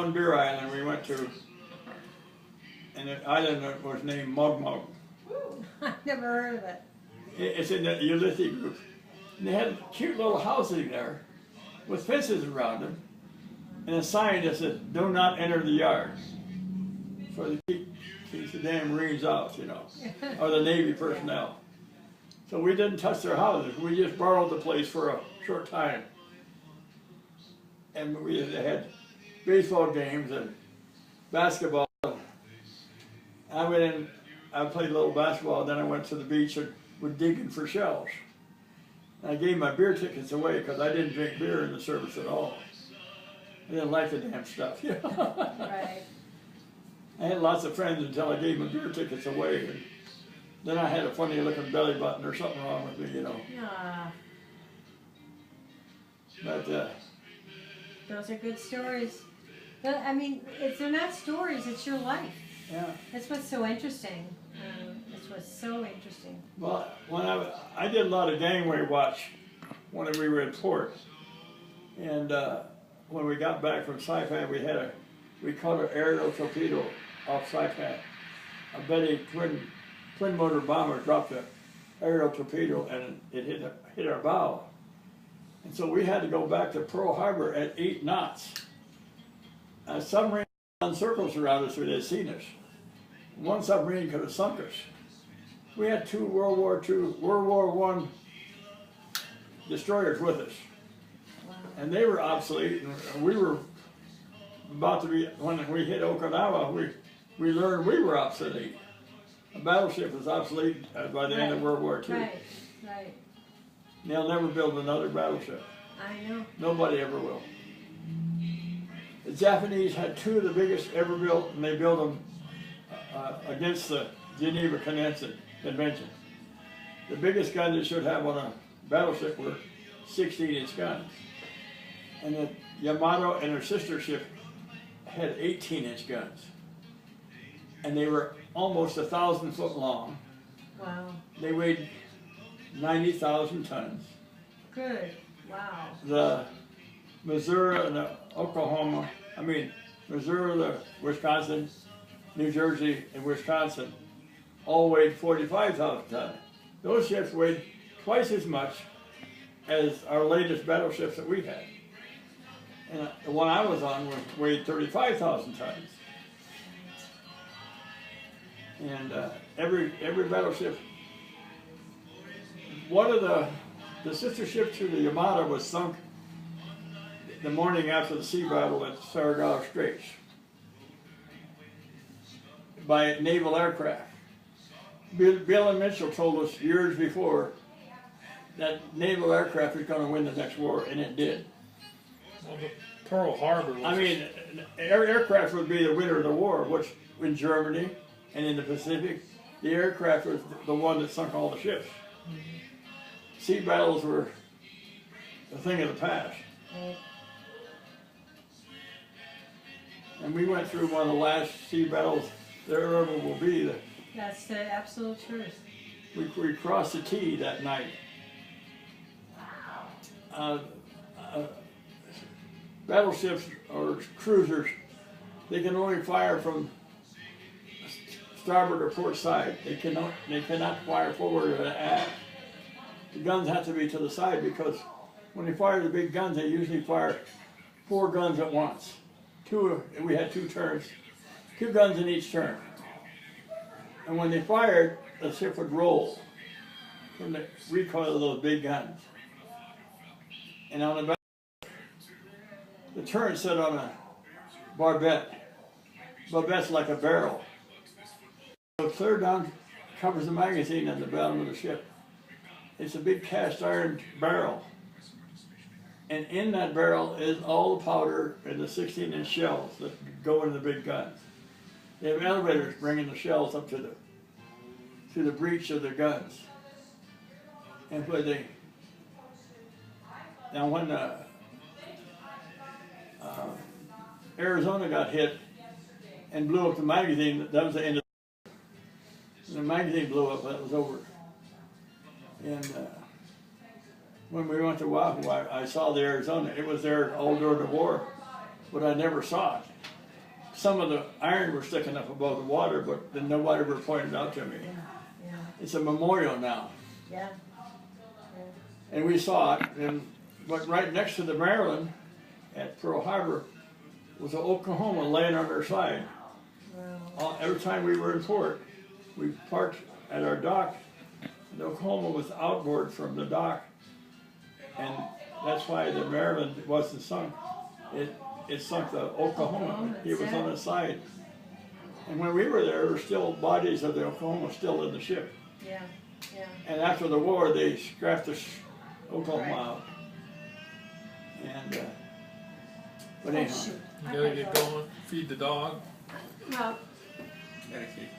one beer island we went to, and the island was named Mug Mug. I've never heard of it. It's in the Ulysses group. And they had cute little houses there with fences around them and a sign that said, "Do not enter the yard." So they keep the damn Marines out, you know, or the Navy personnel. So we didn't touch their houses. We just borrowed the place for a short time. And they had baseball games and basketball. I went in, I played a little basketball, then I went to the beach and was digging for shells. And I gave my beer tickets away because I didn't drink beer in the service at all. I didn't like the damn stuff, you know. Right. I had lots of friends until I gave my beer tickets away. And then I had a funny looking belly button or something wrong with me, you know. But those are good stories. I mean, they're not stories, it's your life. yeah. That's what's so interesting. That's what's so interesting. Well, when I did a lot of gangway watch when we were in port. And when we got back from Saipan, we caught an aerial torpedo off Saipan. A Betty twin motor bomber dropped an aerial torpedo and it hit our bow. And so we had to go back to Pearl Harbor at 8 knots. A submarine run circles around us where they'd seen us. One submarine could have sunk us. We had 2 World War II, World War I destroyers with us. Wow. And they were obsolete, and we were about to be, when we hit Okinawa, we learned we were obsolete. A battleship was obsolete by the end of World War II. Right, right. They'll never build another battleship. I know. Nobody ever will. The Japanese had 2 of the biggest ever built, and they built them against the Geneva Convention. The biggest gun they should have on a battleship were 16-inch guns. And the Yamato and her sister ship had 18-inch guns. And they were almost 1,000 foot long. Wow. They weighed 90,000 tons. Good. Wow. The Missouri and the Oklahoma, Missouri, the Wisconsin, New Jersey, and Wisconsin all weighed 45,000 tons. Those ships weighed twice as much as our latest battleships that we had. And the one I was on weighed 35,000 tons. And every battleship, one of the sister ship to the Yamato was sunk the morning after the sea battle at Saragasso Straits by naval aircraft. Bill and Mitchell told us years before that naval aircraft was going to win the next war, and it did. Well, the Pearl Harbor was... aircraft would be the winner of the war, which in Germany and in the Pacific, the aircraft was the one that sunk all the ships. Sea battles were a thing of the past. And we went through one of the last sea battles there ever will be. That's the absolute truth. We crossed the T that night. Battleships or cruisers, they can only fire from starboard or port side. They cannot fire forward or aft. The guns have to be to the side because when they fire the big guns, they usually fire 4 guns at once. We had 2 turns, 2 guns in each turn. And when they fired, the ship would roll from the recoil of those big guns. And on the turret set on a barbette. Barbette's like a barrel. So clear down covers the magazine at the bottom of the ship. It's a big cast iron barrel. And in that barrel is all the powder and the 16-inch shells that go into the big guns. They have elevators bringing the shells up to the breech of their guns. And when Arizona got hit and blew up the magazine, that was the end of it. When the magazine blew up, that was over. And when we went to Oahu, I saw the Arizona. It was there all during the war, but I never saw it. some of the iron were sticking up above the water, but then nobody ever pointed out to me. Yeah. It's a memorial now. Yeah. And we saw it, but right next to the Maryland at Pearl Harbor was an Oklahoma laying on their side. Wow. Every time we were in port, we parked at our dock. The Oklahoma was outboard from the dock, and that's why the Maryland wasn't sunk. It sunk the Oklahoma. He was on the side. And when we were there were still bodies of the Oklahoma still in the ship. Yeah. Yeah. And after the war, they scrapped the Oklahoma out. And but anyhow, shoot. You gotta get going, feed the dog. Well, gotta keep